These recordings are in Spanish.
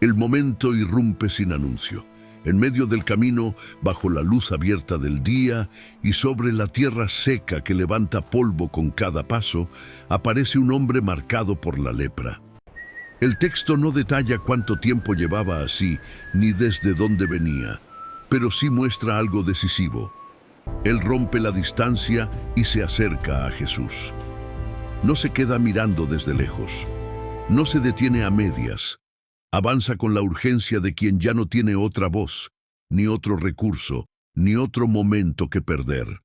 El momento irrumpe sin anuncio. En medio del camino, bajo la luz abierta del día y sobre la tierra seca que levanta polvo con cada paso, aparece un hombre marcado por la lepra. El texto no detalla cuánto tiempo llevaba así, ni desde dónde venía, pero sí muestra algo decisivo. Él rompe la distancia y se acerca a Jesús. No se queda mirando desde lejos. No se detiene a medias. Avanza con la urgencia de quien ya no tiene otra voz, ni otro recurso, ni otro momento que perder.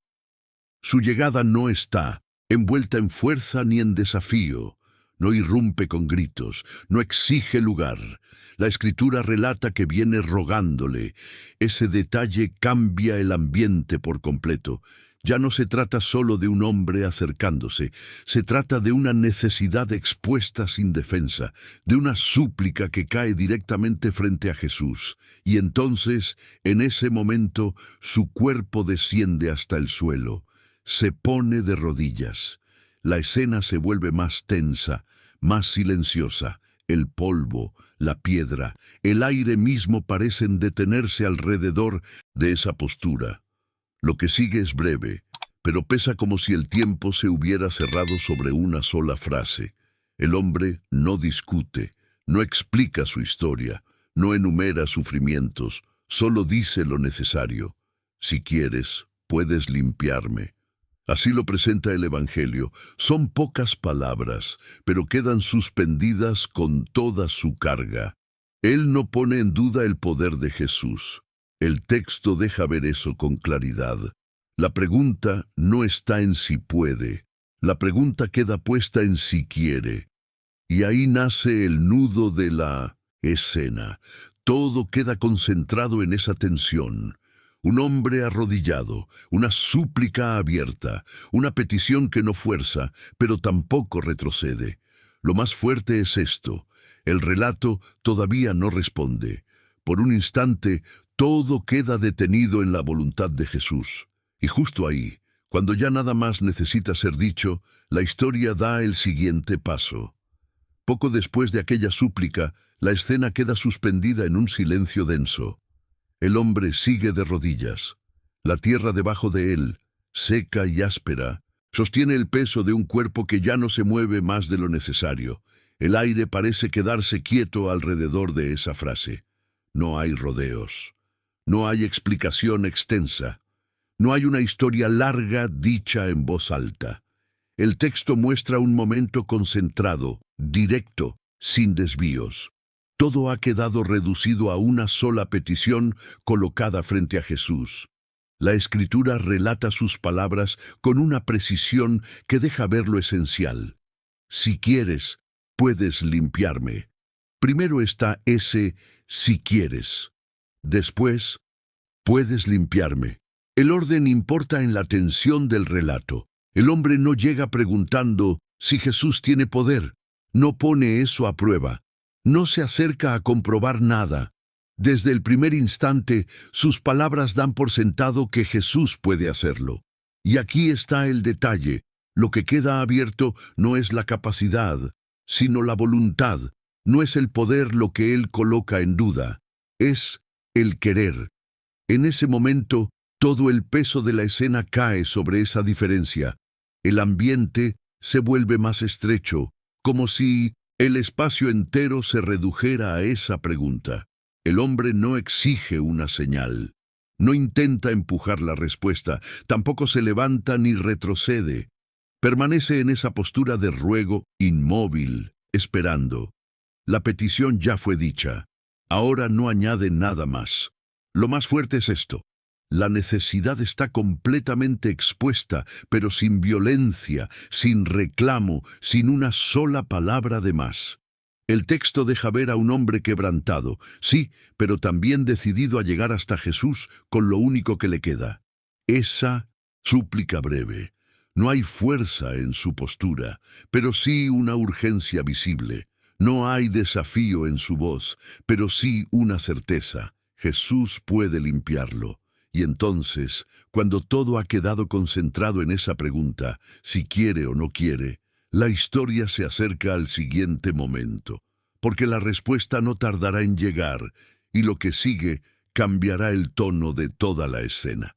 Su llegada no está envuelta en fuerza ni en desafío. No irrumpe con gritos, no exige lugar. La Escritura relata que viene rogándole. Ese detalle cambia el ambiente por completo. Ya no se trata solo de un hombre acercándose, se trata de una necesidad expuesta sin defensa, de una súplica que cae directamente frente a Jesús. Y entonces, en ese momento, su cuerpo desciende hasta el suelo, se pone de rodillas. La escena se vuelve más tensa, más silenciosa. El polvo, la piedra, el aire mismo parecen detenerse alrededor de esa postura. Lo que sigue es breve, pero pesa como si el tiempo se hubiera cerrado sobre una sola frase. El hombre no discute, no explica su historia, no enumera sufrimientos, solo dice lo necesario. Si quieres, puedes limpiarme. Así lo presenta el Evangelio. Son pocas palabras, pero quedan suspendidas con toda su carga. Él no pone en duda el poder de Jesús. El texto deja ver eso con claridad. La pregunta no está en si puede. La pregunta queda puesta en si quiere. Y ahí nace el nudo de la escena. Todo queda concentrado en esa tensión. Un hombre arrodillado, una súplica abierta, una petición que no fuerza, pero tampoco retrocede. Lo más fuerte es esto. El relato todavía no responde. Por un instante, todo queda detenido en la voluntad de Jesús. Y justo ahí, cuando ya nada más necesita ser dicho, la historia da el siguiente paso. Poco después de aquella súplica, la escena queda suspendida en un silencio denso. El hombre sigue de rodillas. La tierra debajo de él, seca y áspera, sostiene el peso de un cuerpo que ya no se mueve más de lo necesario. El aire parece quedarse quieto alrededor de esa frase. No hay rodeos. No hay explicación extensa. No hay una historia larga dicha en voz alta. El texto muestra un momento concentrado, directo, sin desvíos. Todo ha quedado reducido a una sola petición colocada frente a Jesús. La Escritura relata sus palabras con una precisión que deja ver lo esencial. Si quieres, puedes limpiarme. Primero está ese si quieres. Después, puedes limpiarme. El orden importa en la tensión del relato. El hombre no llega preguntando si Jesús tiene poder. No pone eso a prueba. No se acerca a comprobar nada. Desde el primer instante, sus palabras dan por sentado que Jesús puede hacerlo. Y aquí está el detalle. Lo que queda abierto no es la capacidad, sino la voluntad. No es el poder lo que Él coloca en duda. Es el querer. En ese momento, todo el peso de la escena cae sobre esa diferencia. El ambiente se vuelve más estrecho, como si el espacio entero se redujera a esa pregunta. El hombre no exige una señal. No intenta empujar la respuesta, tampoco se levanta ni retrocede. Permanece en esa postura de ruego, inmóvil, esperando. La petición ya fue dicha. Ahora no añade nada más. Lo más fuerte es esto. La necesidad está completamente expuesta, pero sin violencia, sin reclamo, sin una sola palabra de más. El texto deja ver a un hombre quebrantado, sí, pero también decidido a llegar hasta Jesús con lo único que le queda. Esa súplica breve. No hay fuerza en su postura, pero sí una urgencia visible. No hay desafío en su voz, pero sí una certeza. Jesús puede limpiarlo. Y entonces, cuando todo ha quedado concentrado en esa pregunta, si quiere o no quiere, la historia se acerca al siguiente momento. porque la respuesta no tardará en llegar, y lo que sigue cambiará el tono de toda la escena.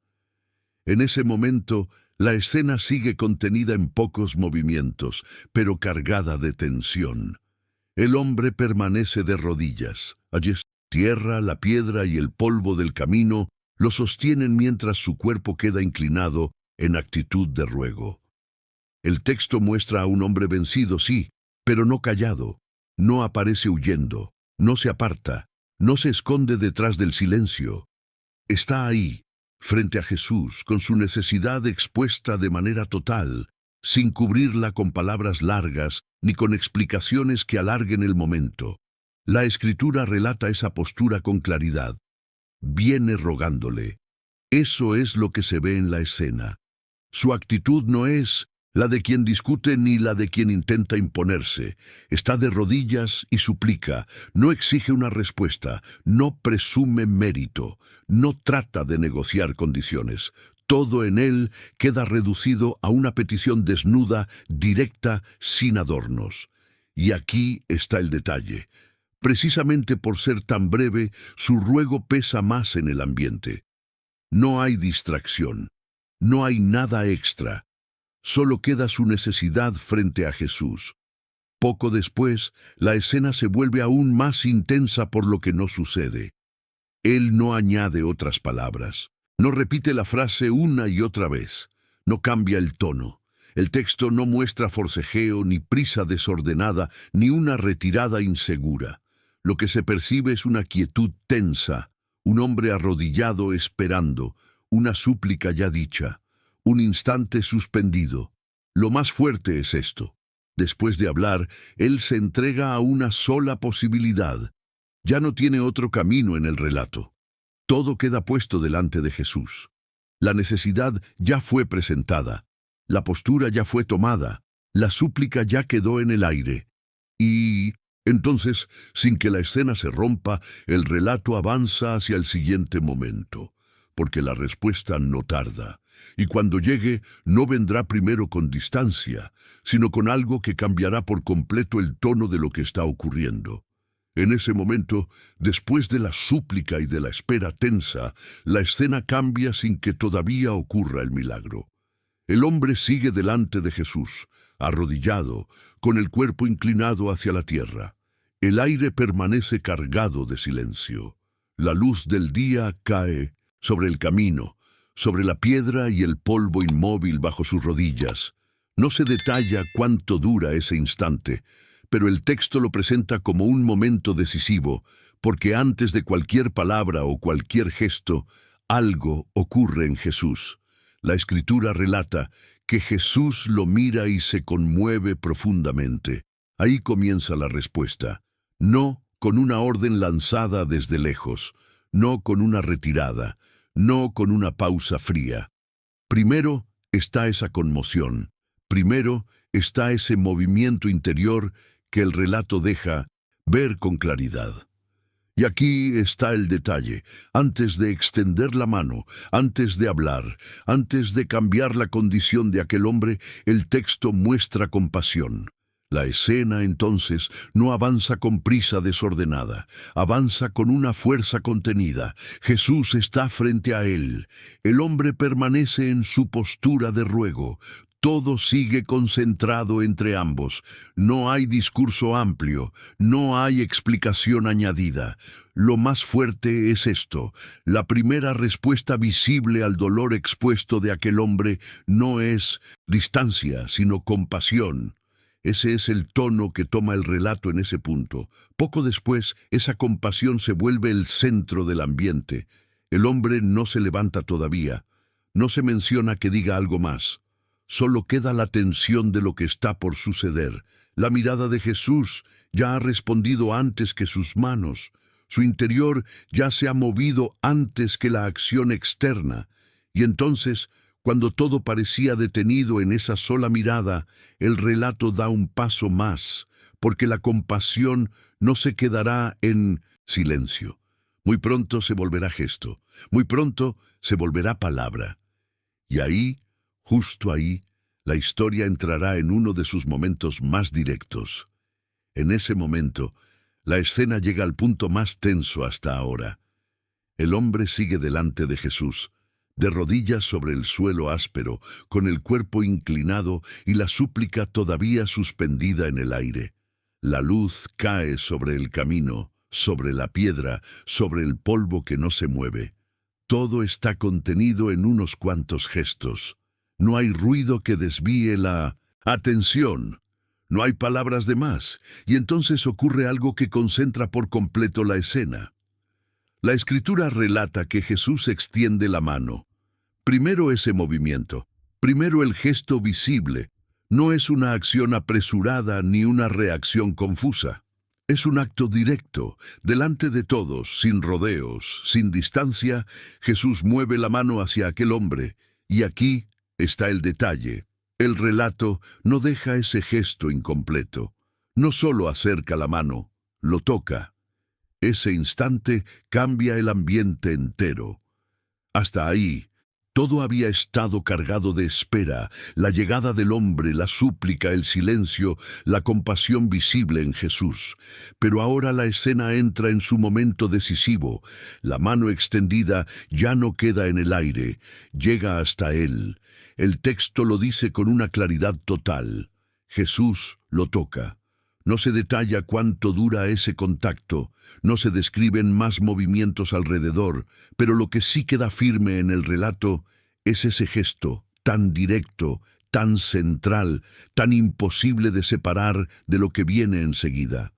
En ese momento, la escena sigue contenida en pocos movimientos, pero cargada de tensión. El hombre permanece de rodillas. Allí está tierra, la piedra y el polvo del camino lo sostienen mientras su cuerpo queda inclinado en actitud de ruego. El texto muestra a un hombre vencido, sí, pero no callado. No aparece huyendo, no se aparta, no se esconde detrás del silencio. Está ahí, frente a Jesús, con su necesidad expuesta de manera total, sin cubrirla con palabras largas ni con explicaciones que alarguen el momento. La Escritura relata esa postura con claridad. Viene rogándole. Eso es lo que se ve en la escena. Su actitud no es la de quien discute ni la de quien intenta imponerse. Está de rodillas y suplica, no exige una respuesta, no presume mérito, no trata de negociar condiciones. Todo en él queda reducido a una petición desnuda, directa, sin adornos. Y aquí está el detalle. Precisamente por ser tan breve, su ruego pesa más en el ambiente. No hay distracción, no hay nada extra. Solo queda su necesidad frente a Jesús. Poco después, la escena se vuelve aún más intensa por lo que no sucede. Él no añade otras palabras, no repite la frase una y otra vez, no cambia el tono. El texto no muestra forcejeo, ni prisa desordenada, ni una retirada insegura. Lo que se percibe es una quietud tensa, un hombre arrodillado esperando, una súplica ya dicha. Un instante suspendido. Lo más fuerte es esto. Después de hablar, él se entrega a una sola posibilidad. Ya no tiene otro camino en el relato. Todo queda puesto delante de Jesús. La necesidad ya fue presentada. La postura ya fue tomada. La súplica ya quedó en el aire. Y entonces, sin que la escena se rompa, el relato avanza hacia el siguiente momento, porque la respuesta no tarda. Y cuando llegue, no vendrá primero con distancia, sino con algo que cambiará por completo el tono de lo que está ocurriendo. En ese momento, después de la súplica y de la espera tensa, la escena cambia sin que todavía ocurra el milagro. El hombre sigue delante de Jesús, arrodillado, con el cuerpo inclinado hacia la tierra. El aire permanece cargado de silencio. La luz del día cae sobre el camino, sobre la piedra y el polvo inmóvil bajo sus rodillas. No se detalla cuánto dura ese instante, pero el texto lo presenta como un momento decisivo, porque antes de cualquier palabra o cualquier gesto, algo ocurre en Jesús. La Escritura relata que Jesús lo mira y se conmueve profundamente. Ahí comienza la respuesta. No con una orden lanzada desde lejos, no con una retirada, no con una pausa fría. Primero está esa conmoción, primero está ese movimiento interior que el relato deja ver con claridad. Y aquí está el detalle. Antes de extender la mano, antes de hablar, antes de cambiar la condición de aquel hombre, el texto muestra compasión. La escena, entonces, no avanza con prisa desordenada, avanza con una fuerza contenida. Jesús está frente a él. El hombre permanece en su postura de ruego. Todo sigue concentrado entre ambos. No hay discurso amplio, no hay explicación añadida. Lo más fuerte es esto: la primera respuesta visible al dolor expuesto de aquel hombre no es distancia, sino compasión. Ese es el tono que toma el relato en ese punto. Poco después, esa compasión se vuelve el centro del ambiente. El hombre no se levanta todavía. No se menciona que diga algo más. Solo queda la tensión de lo que está por suceder. La mirada de Jesús ya ha respondido antes que sus manos. Su interior ya se ha movido antes que la acción externa. Y entonces, cuando todo parecía detenido en esa sola mirada, el relato da un paso más, porque la compasión no se quedará en silencio. Muy pronto se volverá gesto, muy pronto se volverá palabra. Y ahí, justo ahí, la historia entrará en uno de sus momentos más directos. En ese momento, La escena llega al punto más tenso hasta ahora. El hombre sigue delante de Jesús, de rodillas sobre el suelo áspero, con el cuerpo inclinado y la súplica todavía suspendida en el aire. La luz cae sobre el camino, sobre la piedra, sobre el polvo que no se mueve. Todo está contenido en unos cuantos gestos. No hay ruido que desvíe la atención. No hay palabras de más, y entonces ocurre algo que concentra por completo la escena. La Escritura relata que Jesús extiende la mano. Primero ese movimiento, primero el gesto visible. No es una acción apresurada ni una reacción confusa. Es un acto directo, delante de todos, sin rodeos, sin distancia. Jesús mueve la mano hacia aquel hombre, y aquí está el detalle. El relato no deja ese gesto incompleto. No solo acerca la mano, lo toca. Ese instante cambia el ambiente entero. Hasta ahí, todo había estado cargado de espera, la llegada del hombre, la súplica, el silencio, la compasión visible en Jesús. Pero ahora la escena entra en su momento decisivo. La mano extendida ya no queda en el aire, llega hasta él. El texto lo dice con una claridad total. Jesús lo toca. No se detalla cuánto dura ese contacto, no se describen más movimientos alrededor, pero lo que sí queda firme en el relato es ese gesto, tan directo, tan central, tan imposible de separar de lo que viene enseguida.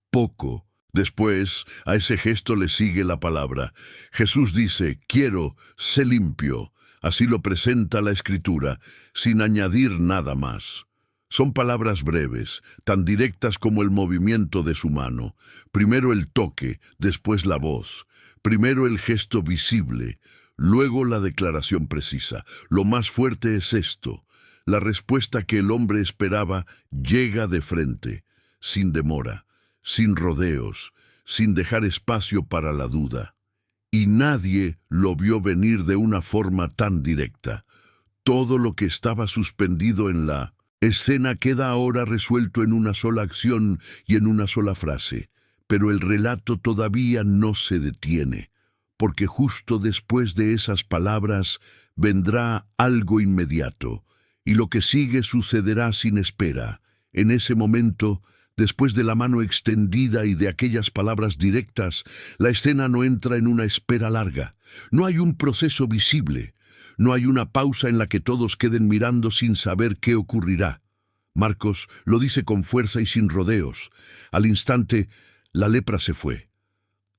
Poco después, a ese gesto le sigue la palabra. Jesús dice, quiero, sé limpio. Así lo presenta la Escritura, sin añadir nada más. Son palabras breves, tan directas como el movimiento de su mano. Primero el toque, después la voz. Primero el gesto visible, luego la declaración precisa. Lo más fuerte es esto. La respuesta que el hombre esperaba llega de frente, sin demora, sin rodeos, sin dejar espacio para la duda. Y nadie lo vio venir de una forma tan directa. Todo lo que estaba suspendido en la escena queda ahora resuelto en una sola acción y en una sola frase, pero el relato todavía no se detiene, porque justo después de esas palabras vendrá algo inmediato, y lo que sigue sucederá sin espera. En ese momento, después de la mano extendida y de aquellas palabras directas, la escena no entra en una espera larga. No hay un proceso visible. No hay una pausa en la que todos queden mirando sin saber qué ocurrirá. Marcos lo dice con fuerza y sin rodeos. Al instante, la lepra se fue.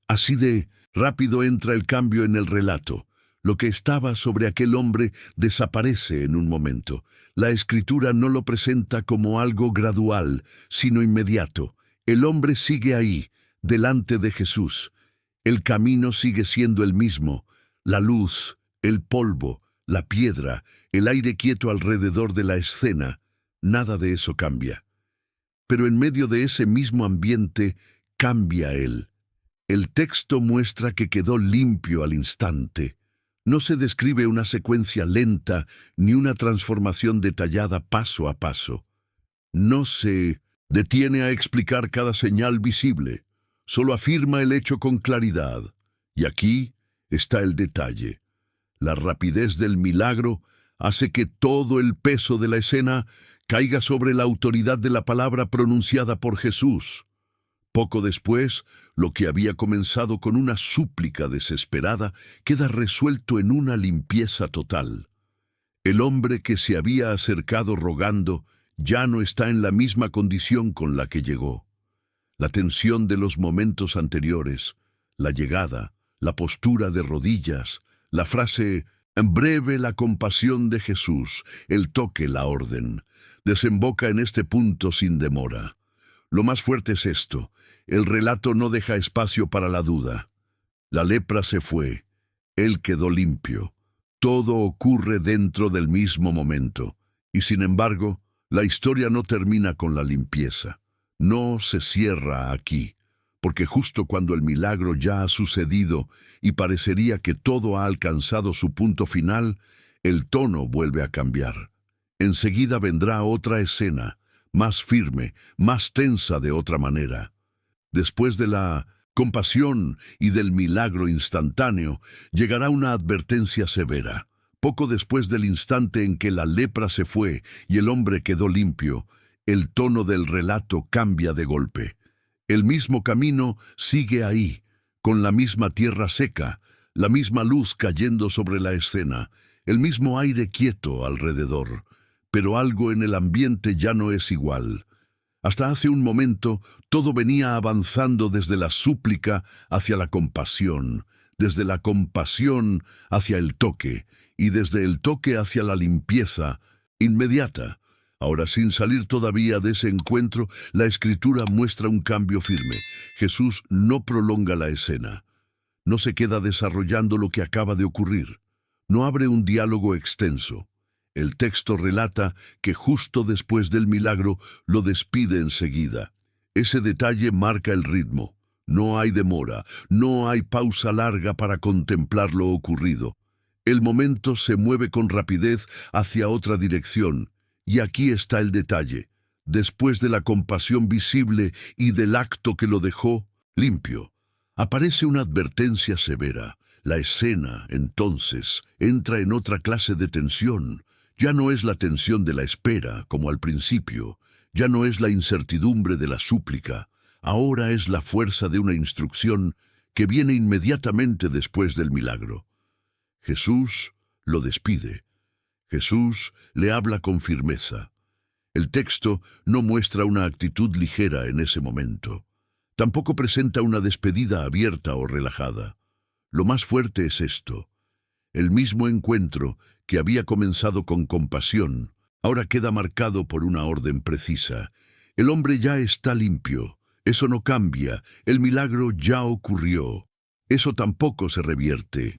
Así de rápido entra el cambio en el relato. Lo que estaba sobre aquel hombre desaparece en un momento. La Escritura no lo presenta como algo gradual, sino inmediato. El hombre sigue ahí, delante de Jesús. El camino sigue siendo el mismo. La luz, el polvo, la piedra, el aire quieto alrededor de la escena, nada de eso cambia. Pero en medio de ese mismo ambiente, cambia él. El texto muestra que quedó limpio al instante. No se describe una secuencia lenta ni una transformación detallada paso a paso. No se detiene a explicar cada señal visible, solo afirma el hecho con claridad. Y aquí está el detalle. La rapidez del milagro hace que todo el peso de la escena caiga sobre la autoridad de la palabra pronunciada por Jesús. Poco después, lo que había comenzado con una súplica desesperada queda resuelto en una limpieza total. El hombre que se había acercado rogando ya no está en la misma condición con la que llegó. La tensión de los momentos anteriores, la llegada, la postura de rodillas, la frase «en breve la compasión de Jesús», el toque, la orden, desemboca en este punto sin demora. Lo más fuerte es esto: el relato no deja espacio para la duda. La lepra se fue, él quedó limpio. Todo ocurre dentro del mismo momento. Y sin embargo, la historia no termina con la limpieza. No se cierra aquí, porque justo cuando el milagro ya ha sucedido y parecería que todo ha alcanzado su punto final, el tono vuelve a cambiar. Enseguida vendrá otra escena, más firme, más tensa de otra manera. Después de la compasión y del milagro instantáneo, llegará una advertencia severa. Poco después del instante en que la lepra se fue y el hombre quedó limpio, el tono del relato cambia de golpe. El mismo camino sigue ahí, con la misma tierra seca, la misma luz cayendo sobre la escena, el mismo aire quieto alrededor, pero algo en el ambiente ya no es igual. Hasta hace un momento todo venía avanzando desde la súplica hacia la compasión, desde la compasión hacia el toque, y desde el toque hacia la limpieza inmediata. Ahora, sin salir todavía de ese encuentro, la Escritura muestra un cambio firme. Jesús no prolonga la escena, no se queda desarrollando lo que acaba de ocurrir, no abre un diálogo extenso. El texto relata que justo después del milagro lo despide enseguida. Ese detalle marca el ritmo. No hay demora, no hay pausa larga para contemplar lo ocurrido. El momento se mueve con rapidez hacia otra dirección. Y aquí está el detalle. Después de la compasión visible y del acto que lo dejó limpio, aparece una advertencia severa. La escena, entonces, entra en otra clase de tensión. Ya no es la tensión de la espera, como al principio. Ya no es la incertidumbre de la súplica. Ahora es la fuerza de una instrucción que viene inmediatamente después del milagro. Jesús lo despide. Jesús le habla con firmeza. El texto no muestra una actitud ligera en ese momento. Tampoco presenta una despedida abierta o relajada. Lo más fuerte es esto. El mismo encuentro que había comenzado con compasión, ahora queda marcado por una orden precisa. El hombre ya está limpio. Eso no cambia. El milagro ya ocurrió. Eso tampoco se revierte.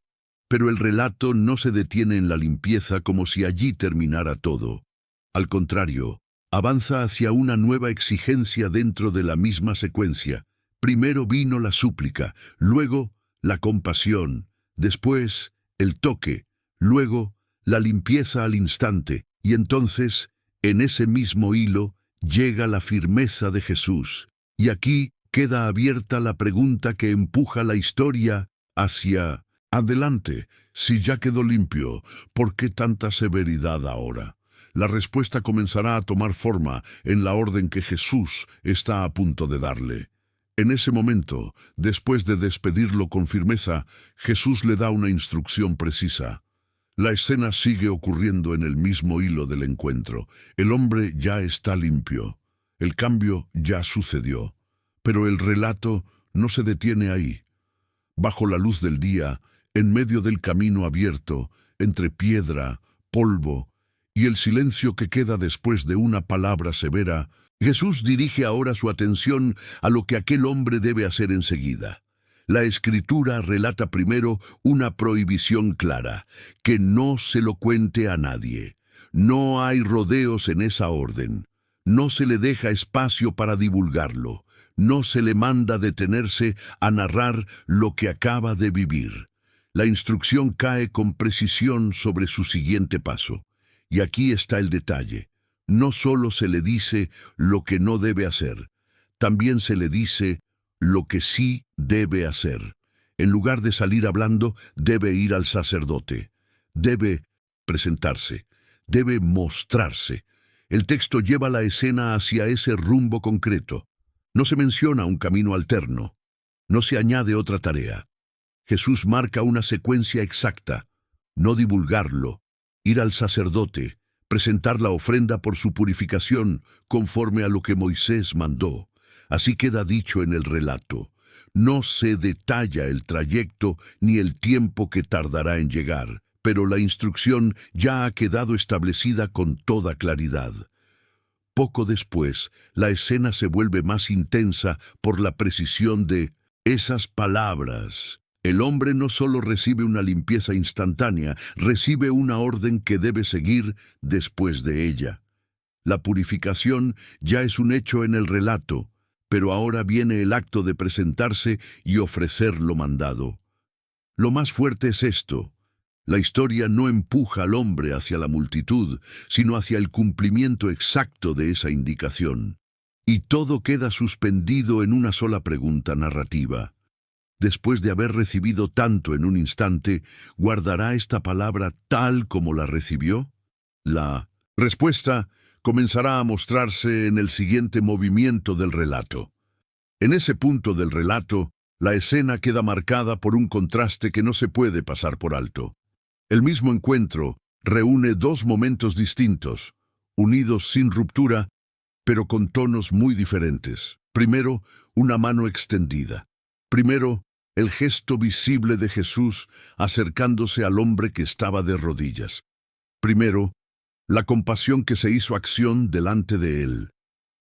Pero el relato no se detiene en la limpieza como si allí terminara todo. Al contrario, avanza hacia una nueva exigencia dentro de la misma secuencia. Primero vino la súplica, luego la compasión, después el toque, luego la limpieza al instante, y entonces, en ese mismo hilo, llega la firmeza de Jesús. Y aquí queda abierta la pregunta que empuja la historia hacia adelante. Si ya quedó limpio, ¿por qué tanta severidad ahora? La respuesta comenzará a tomar forma en la orden que Jesús está a punto de darle. En ese momento, después de despedirlo con firmeza, Jesús le da una instrucción precisa. La escena sigue ocurriendo en el mismo hilo del encuentro. El hombre ya está limpio. El cambio ya sucedió. Pero el relato no se detiene ahí. Bajo la luz del día, en medio del camino abierto, entre piedra, polvo y el silencio que queda después de una palabra severa, Jesús dirige ahora su atención a lo que aquel hombre debe hacer enseguida. La Escritura relata primero una prohibición clara, que no se lo cuente a nadie. No hay rodeos en esa orden. No se le deja espacio para divulgarlo. No se le manda detenerse a narrar lo que acaba de vivir. La instrucción cae con precisión sobre su siguiente paso. Y aquí está el detalle. No solo se le dice lo que no debe hacer, también se le dice lo que sí debe hacer. En lugar de salir hablando, debe ir al sacerdote. Debe presentarse. Debe mostrarse. El texto lleva la escena hacia ese rumbo concreto. No se menciona un camino alterno. No se añade otra tarea. Jesús marca una secuencia exacta. No divulgarlo. Ir al sacerdote. Presentar la ofrenda por su purificación conforme a lo que Moisés mandó. Así queda dicho en el relato. No se detalla el trayecto ni el tiempo que tardará en llegar, pero la instrucción ya ha quedado establecida con toda claridad. Poco después, la escena se vuelve más intensa por la precisión de esas palabras. El hombre no solo recibe una limpieza instantánea, recibe una orden que debe seguir después de ella. La purificación ya es un hecho en el relato, pero ahora viene el acto de presentarse y ofrecer lo mandado. Lo más fuerte es esto. La historia no empuja al hombre hacia la multitud, sino hacia el cumplimiento exacto de esa indicación. Y todo queda suspendido en una sola pregunta narrativa. Después de haber recibido tanto en un instante, ¿guardará esta palabra tal como la recibió? La respuesta comenzará a mostrarse en el siguiente movimiento del relato. En ese punto del relato, la escena queda marcada por un contraste que no se puede pasar por alto. El mismo encuentro reúne dos momentos distintos, unidos sin ruptura, pero con tonos muy diferentes. Primero, una mano extendida. Primero, el gesto visible de Jesús acercándose al hombre que estaba de rodillas. Primero, la compasión que se hizo acción delante de él.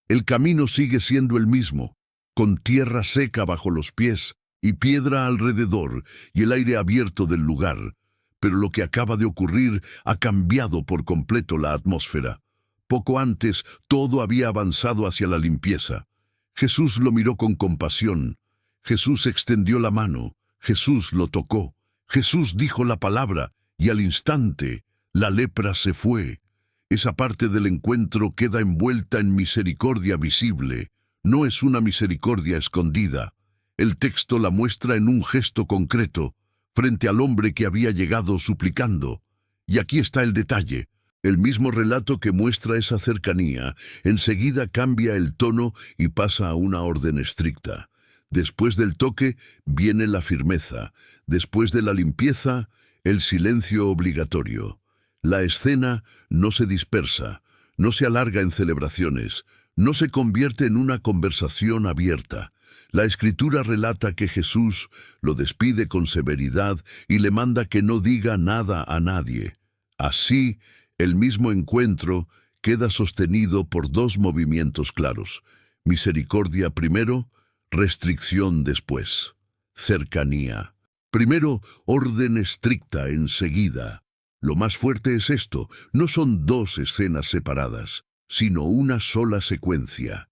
El camino sigue siendo el mismo, con tierra seca bajo los pies y piedra alrededor y el aire abierto del lugar, pero lo que acaba de ocurrir ha cambiado por completo la atmósfera. Poco antes, todo había avanzado hacia la limpieza. Jesús lo miró con compasión. Jesús extendió la mano. Jesús lo tocó. Jesús dijo la palabra, y al instante, la lepra se fue. Esa parte del encuentro queda envuelta en misericordia visible. No es una misericordia escondida. El texto la muestra en un gesto concreto, frente al hombre que había llegado suplicando. Y aquí está el detalle. El mismo relato que muestra esa cercanía, enseguida cambia el tono y pasa a una orden estricta. Después del toque viene la firmeza, después de la limpieza, el silencio obligatorio. La escena no se dispersa, no se alarga en celebraciones, no se convierte en una conversación abierta. La Escritura relata que Jesús lo despide con severidad y le manda que no diga nada a nadie. Así, el mismo encuentro queda sostenido por dos movimientos claros: misericordia primero, restricción después, cercanía. Primero, orden estricta enseguida. Lo más fuerte es esto: no son dos escenas separadas, sino una sola secuencia.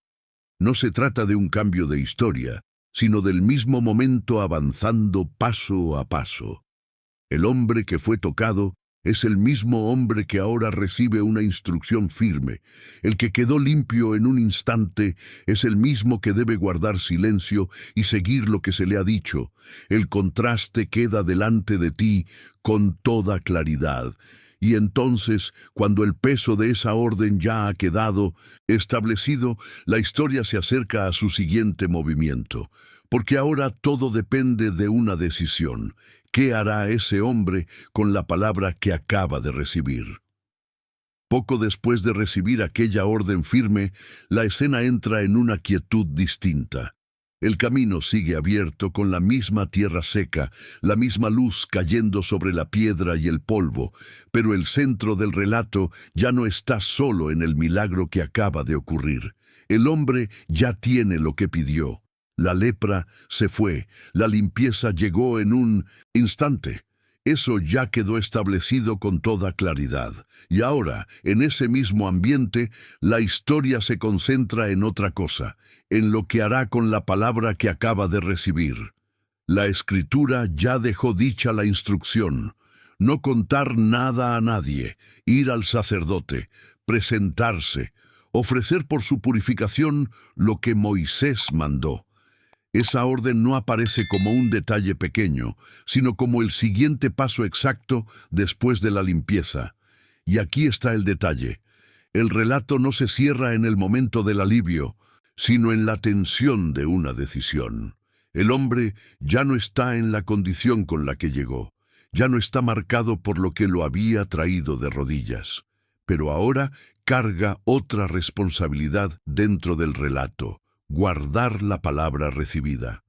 No se trata de un cambio de historia, sino del mismo momento avanzando paso a paso. El hombre que fue tocado es el mismo hombre que ahora recibe una instrucción firme. El que quedó limpio en un instante es el mismo que debe guardar silencio y seguir lo que se le ha dicho. El contraste queda delante de ti con toda claridad. Y entonces, cuando el peso de esa orden ya ha quedado establecido, la historia se acerca a su siguiente movimiento, porque ahora todo depende de una decisión. ¿Qué hará ese hombre con la palabra que acaba de recibir? Poco después de recibir aquella orden firme, la escena entra en una quietud distinta. El camino sigue abierto con la misma tierra seca, la misma luz cayendo sobre la piedra y el polvo, pero el centro del relato ya no está solo en el milagro que acaba de ocurrir. El hombre ya tiene lo que pidió. La lepra se fue, la limpieza llegó en un instante. Eso ya quedó establecido con toda claridad. Y ahora, en ese mismo ambiente, la historia se concentra en otra cosa, en lo que hará con la palabra que acaba de recibir. La Escritura ya dejó dicha la instrucción: no contar nada a nadie, ir al sacerdote, presentarse, ofrecer por su purificación lo que Moisés mandó. Esa orden no aparece como un detalle pequeño, sino como el siguiente paso exacto después de la limpieza. Y aquí está el detalle. El relato no se cierra en el momento del alivio, sino en la tensión de una decisión. El hombre ya no está en la condición con la que llegó, ya no está marcado por lo que lo había traído de rodillas, pero ahora carga otra responsabilidad dentro del relato: guardar la palabra recibida.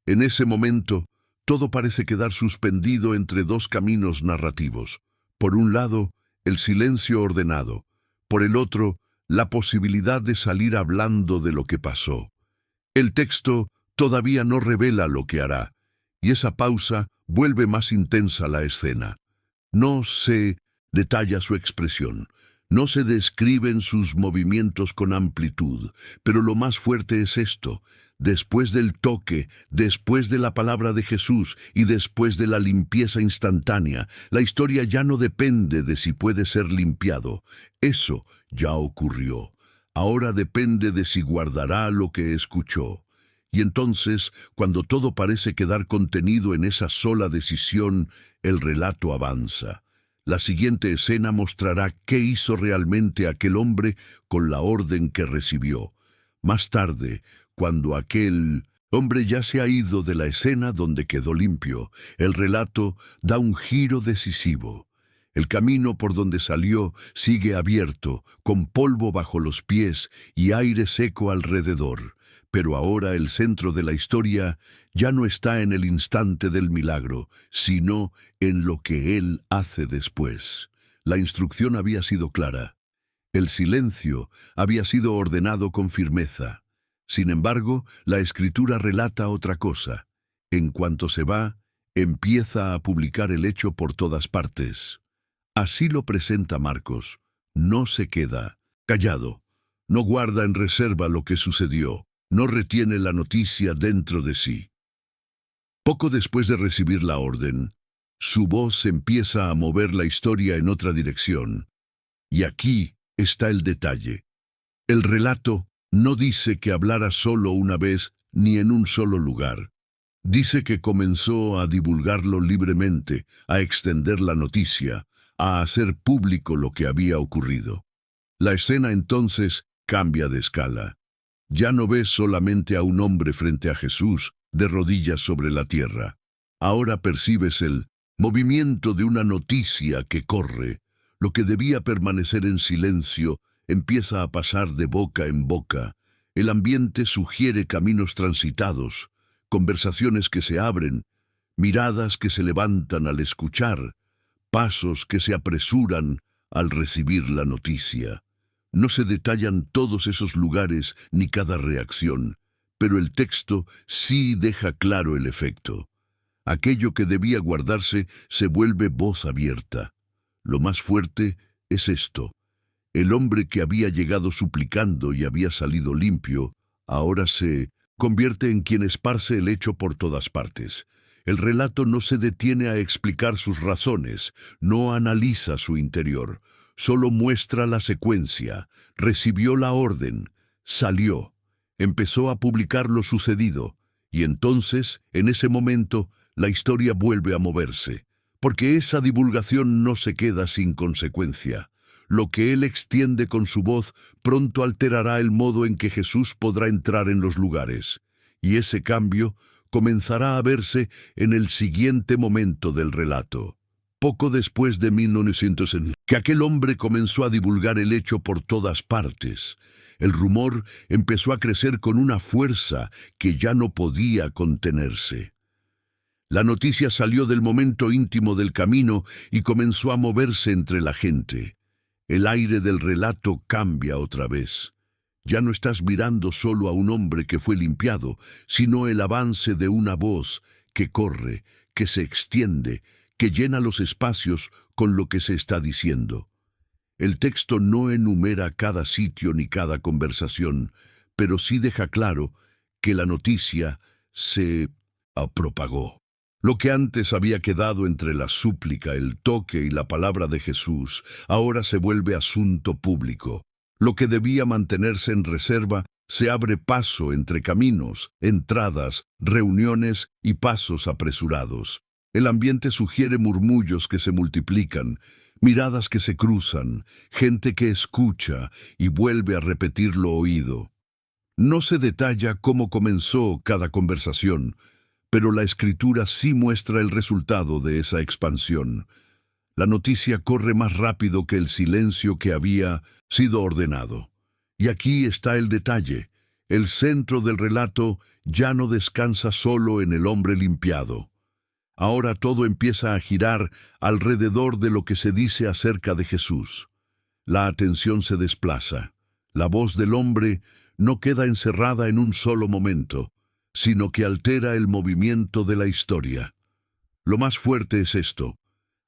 En ese momento, todo parece quedar suspendido entre dos caminos narrativos. Por un lado, el silencio ordenado. Por el otro, la posibilidad de salir hablando de lo que pasó. El texto todavía no revela lo que hará, y esa pausa vuelve más intensa la escena. No se detalla su expresión. No se describen sus movimientos con amplitud, pero lo más fuerte es esto: después del toque, después de la palabra de Jesús y después de la limpieza instantánea, la historia ya no depende de si puede ser limpiado. Eso ya ocurrió. Ahora depende de si guardará lo que escuchó. Y entonces, cuando todo parece quedar contenido en esa sola decisión, el relato avanza. La siguiente escena mostrará qué hizo realmente aquel hombre con la orden que recibió. Más tarde, cuando aquel hombre ya se ha ido de la escena donde quedó limpio, el relato da un giro decisivo. El camino por donde salió sigue abierto, con polvo bajo los pies y aire seco alrededor. Pero ahora el centro de la historia ya no está en el instante del milagro, sino en lo que él hace después. La instrucción había sido clara. El silencio había sido ordenado con firmeza. Sin embargo, la Escritura relata otra cosa. En cuanto se va, empieza a publicar el hecho por todas partes. Así lo presenta Marcos. No se queda callado. No guarda en reserva lo que sucedió. No retiene la noticia dentro de sí. Poco después de recibir la orden, su voz empieza a mover la historia en otra dirección. Y aquí está el detalle. El relato no dice que hablara solo una vez ni en un solo lugar. Dice que comenzó a divulgarlo libremente, a extender la noticia, a hacer público lo que había ocurrido. La escena entonces cambia de escala. Ya no ves solamente a un hombre frente a Jesús, de rodillas sobre la tierra. Ahora percibes el movimiento de una noticia que corre. Lo que debía permanecer en silencio empieza a pasar de boca en boca. El ambiente sugiere caminos transitados, conversaciones que se abren, miradas que se levantan al escuchar, pasos que se apresuran al recibir la noticia. No se detallan todos esos lugares ni cada reacción, pero el texto sí deja claro el efecto. Aquello que debía guardarse se vuelve voz abierta. Lo más fuerte es esto. El hombre que había llegado suplicando y había salido limpio, ahora se convierte en quien esparce el hecho por todas partes. El relato no se detiene a explicar sus razones, no analiza su interior, solo muestra la secuencia. Recibió la orden, salió, empezó a publicar lo sucedido, y entonces, en ese momento, la historia vuelve a moverse, porque esa divulgación no se queda sin consecuencia. Lo que él extiende con su voz pronto alterará el modo en que Jesús podrá entrar en los lugares, y ese cambio comenzará a verse en el siguiente momento del relato. Poco después de 1900, que aquel hombre comenzó a divulgar el hecho por todas partes. El rumor empezó a crecer con una fuerza que ya no podía contenerse. La noticia salió del momento íntimo del camino y comenzó a moverse entre la gente. El aire del relato cambia otra vez. Ya no estás mirando solo a un hombre que fue limpiado, sino el avance de una voz que corre, que se extiende, que llena los espacios con lo que se está diciendo. El texto no enumera cada sitio ni cada conversación, pero sí deja claro que la noticia se propagó. Lo que antes había quedado entre la súplica, el toque y la palabra de Jesús, ahora se vuelve asunto público. Lo que debía mantenerse en reserva se abre paso entre caminos, entradas, reuniones y pasos apresurados. El ambiente sugiere murmullos que se multiplican, miradas que se cruzan, gente que escucha y vuelve a repetir lo oído. No se detalla cómo comenzó cada conversación, pero la Escritura sí muestra el resultado de esa expansión. La noticia corre más rápido que el silencio que había sido ordenado. Y aquí está el detalle. El centro del relato ya no descansa solo en el hombre limpiado. Ahora todo empieza a girar alrededor de lo que se dice acerca de Jesús. La atención se desplaza. La voz del hombre no queda encerrada en un solo momento, sino que altera el movimiento de la historia. Lo más fuerte es esto.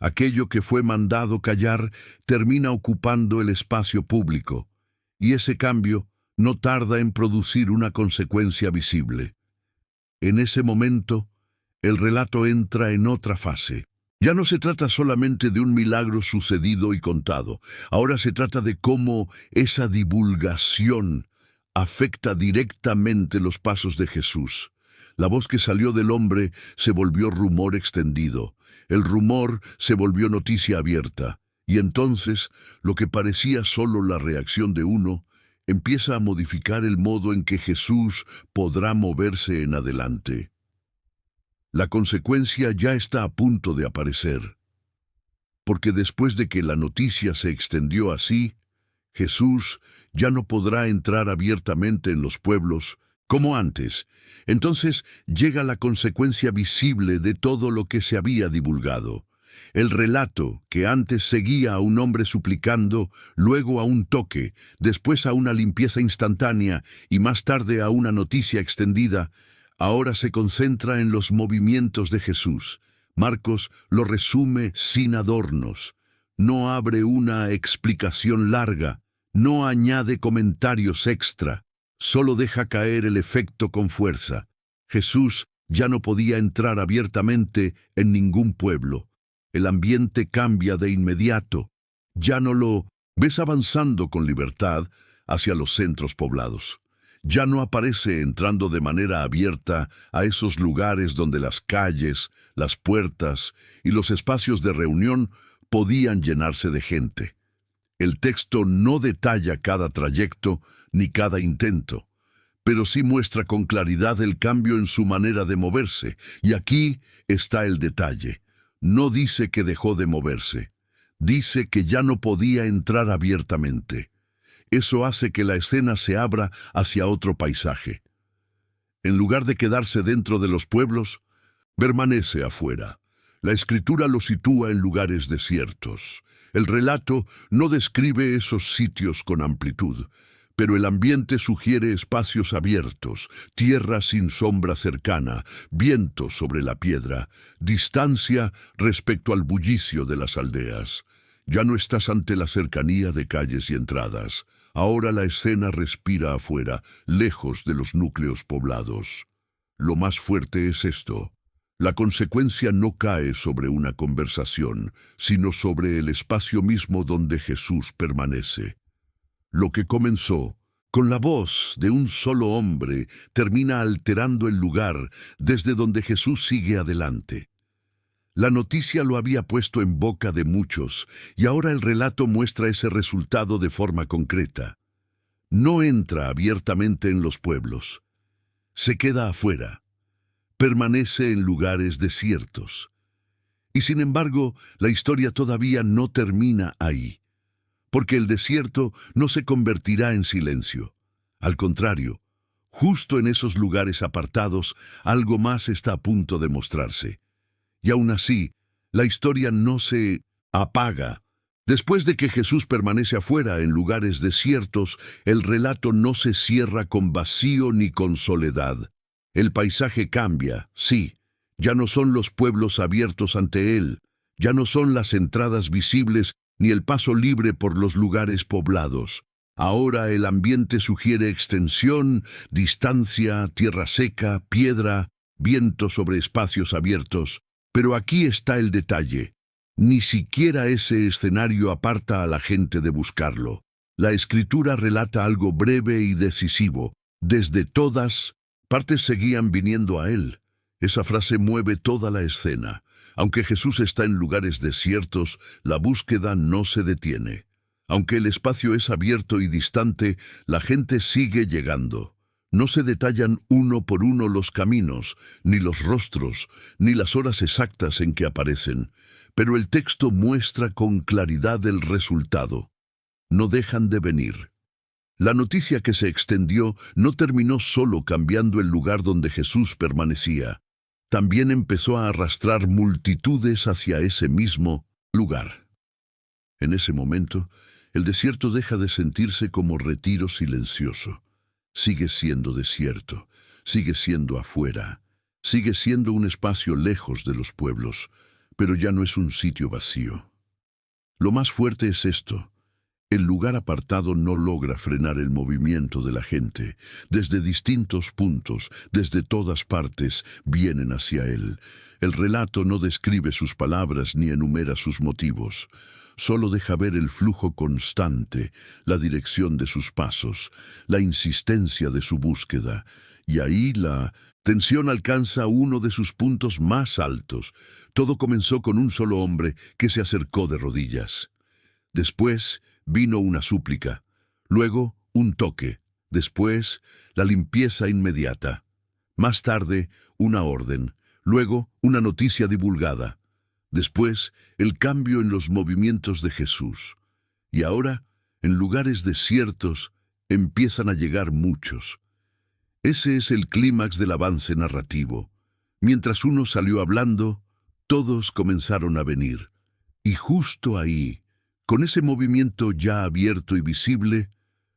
Aquello que fue mandado callar termina ocupando el espacio público, y ese cambio no tarda en producir una consecuencia visible. En ese momento, el relato entra en otra fase. Ya no se trata solamente de un milagro sucedido y contado. Ahora se trata de cómo esa divulgación afecta directamente los pasos de Jesús. La voz que salió del hombre se volvió rumor extendido. El rumor se volvió noticia abierta. Y entonces, lo que parecía solo la reacción de uno, empieza a modificar el modo en que Jesús podrá moverse en adelante. La consecuencia ya está a punto de aparecer, porque después de que la noticia se extendió así, Jesús ya no podrá entrar abiertamente en los pueblos como antes. Entonces llega la consecuencia visible de todo lo que se había divulgado. El relato que antes seguía a un hombre suplicando, luego a un toque, después a una limpieza instantánea y más tarde a una noticia extendida, ahora se concentra en los movimientos de Jesús. Marcos lo resume sin adornos. No abre una explicación larga, no añade comentarios extra, solo deja caer el efecto con fuerza. Jesús ya no podía entrar abiertamente en ningún pueblo. El ambiente cambia de inmediato. Ya no lo ves avanzando con libertad hacia los centros poblados. Ya no aparece entrando de manera abierta a esos lugares donde las calles, las puertas y los espacios de reunión podían llenarse de gente. El texto no detalla cada trayecto ni cada intento, pero sí muestra con claridad el cambio en su manera de moverse. Y aquí está el detalle. No dice que dejó de moverse, dice que ya no podía entrar abiertamente. Eso hace que la escena se abra hacia otro paisaje. En lugar de quedarse dentro de los pueblos, permanece afuera. La escritura lo sitúa en lugares desiertos. El relato no describe esos sitios con amplitud, pero el ambiente sugiere espacios abiertos, tierra sin sombra cercana, viento sobre la piedra, distancia respecto al bullicio de las aldeas. Ya no estás ante la cercanía de calles y entradas. Ahora la escena respira afuera, lejos de los núcleos poblados. Lo más fuerte es esto. La consecuencia no cae sobre una conversación, sino sobre el espacio mismo donde Jesús permanece. Lo que comenzó con la voz de un solo hombre termina alterando el lugar desde donde Jesús sigue adelante. La noticia lo había puesto en boca de muchos, y ahora el relato muestra ese resultado de forma concreta. No entra abiertamente en los pueblos. Se queda afuera. Permanece en lugares desiertos. Y sin embargo, la historia todavía no termina ahí, porque el desierto no se convertirá en silencio. Al contrario, justo en esos lugares apartados, algo más está a punto de mostrarse. Y aún así, la historia no se apaga. Después de que Jesús permanece afuera en lugares desiertos, el relato no se cierra con vacío ni con soledad. El paisaje cambia, sí. Ya no son los pueblos abiertos ante él, ya no son las entradas visibles ni el paso libre por los lugares poblados. Ahora el ambiente sugiere extensión, distancia, tierra seca, piedra, viento sobre espacios abiertos. Pero aquí está el detalle. Ni siquiera ese escenario aparta a la gente de buscarlo. La escritura relata algo breve y decisivo. Desde todas partes seguían viniendo a él. Esa frase mueve toda la escena. Aunque Jesús está en lugares desiertos, la búsqueda no se detiene. Aunque el espacio es abierto y distante, la gente sigue llegando. No se detallan uno por uno los caminos, ni los rostros, ni las horas exactas en que aparecen, pero el texto muestra con claridad el resultado. No dejan de venir. La noticia que se extendió no terminó solo cambiando el lugar donde Jesús permanecía. También empezó a arrastrar multitudes hacia ese mismo lugar. En ese momento, el desierto deja de sentirse como retiro silencioso. Sigue siendo desierto, sigue siendo afuera, sigue siendo un espacio lejos de los pueblos, pero ya no es un sitio vacío. Lo más fuerte es esto. El lugar apartado no logra frenar el movimiento de la gente. Desde distintos puntos, desde todas partes, vienen hacia él. El relato no describe sus palabras ni enumera sus motivos. Solo deja ver el flujo constante, la dirección de sus pasos, la insistencia de su búsqueda. Y ahí la tensión alcanza uno de sus puntos más altos. Todo comenzó con un solo hombre que se acercó de rodillas. Después vino una súplica, luego un toque, después la limpieza inmediata. Más tarde, una orden, luego una noticia divulgada. Después, el cambio en los movimientos de Jesús. Y ahora, en lugares desiertos, empiezan a llegar muchos. Ese es el clímax del avance narrativo. Mientras uno salió hablando, todos comenzaron a venir. Y justo ahí, con ese movimiento ya abierto y visible,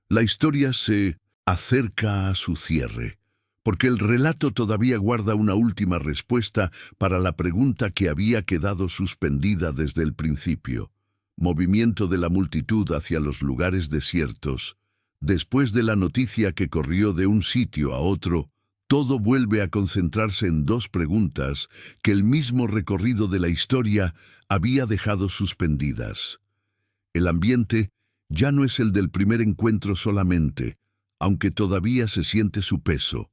la historia se acerca a su cierre, porque el relato todavía guarda una última respuesta para la pregunta que había quedado suspendida desde el principio. Movimiento de la multitud hacia los lugares desiertos. Después de la noticia que corrió de un sitio a otro, todo vuelve a concentrarse en dos preguntas que el mismo recorrido de la historia había dejado suspendidas. El ambiente ya no es el del primer encuentro solamente, aunque todavía se siente su peso,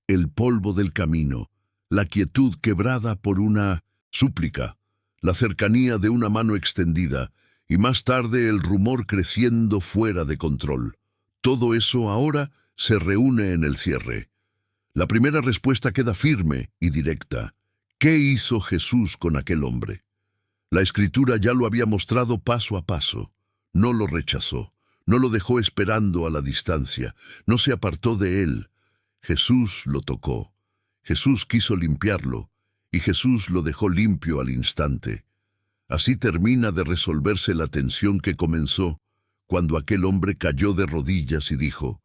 el polvo del camino, la quietud quebrada por una súplica, la cercanía de una mano extendida, y más tarde el rumor creciendo fuera de control. Todo eso ahora se reúne en el cierre. La primera respuesta queda firme y directa. ¿Qué hizo Jesús con aquel hombre? La Escritura ya lo había mostrado paso a paso. No lo rechazó, no lo dejó esperando a la distancia, no se apartó de él. Jesús lo tocó, Jesús quiso limpiarlo, y Jesús lo dejó limpio al instante. Así termina de resolverse la tensión que comenzó cuando aquel hombre cayó de rodillas y dijo: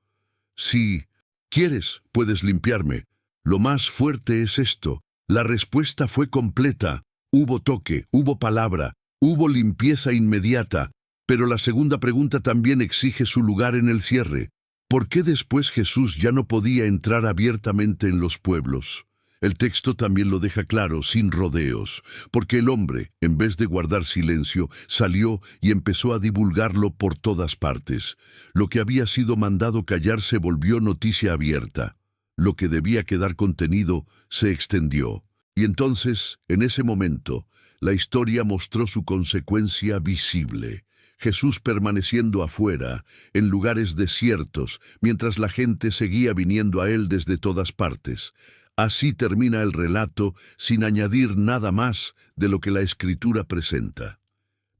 «Si quieres, puedes limpiarme». Lo más fuerte es esto: la respuesta fue completa. Hubo toque, hubo palabra, hubo limpieza inmediata, pero la segunda pregunta también exige su lugar en el cierre. ¿Por qué después Jesús ya no podía entrar abiertamente en los pueblos? El texto también lo deja claro, sin rodeos, porque el hombre, en vez de guardar silencio, salió y empezó a divulgarlo por todas partes. Lo que había sido mandado callar se volvió noticia abierta. Lo que debía quedar contenido se extendió. Y entonces, en ese momento, la historia mostró su consecuencia visible. Jesús permaneciendo afuera, en lugares desiertos, mientras la gente seguía viniendo a él desde todas partes. Así termina el relato, sin añadir nada más de lo que la Escritura presenta.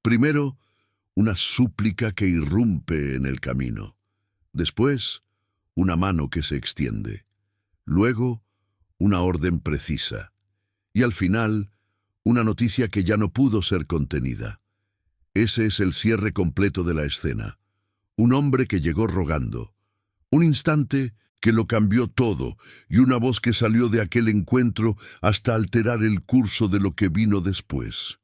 Primero, una súplica que irrumpe en el camino. Después, una mano que se extiende. Luego, una orden precisa. Y al final, una noticia que ya no pudo ser contenida. Ese es el cierre completo de la escena. Un hombre que llegó rogando. Un instante que lo cambió todo, y una voz que salió de aquel encuentro hasta alterar el curso de lo que vino después.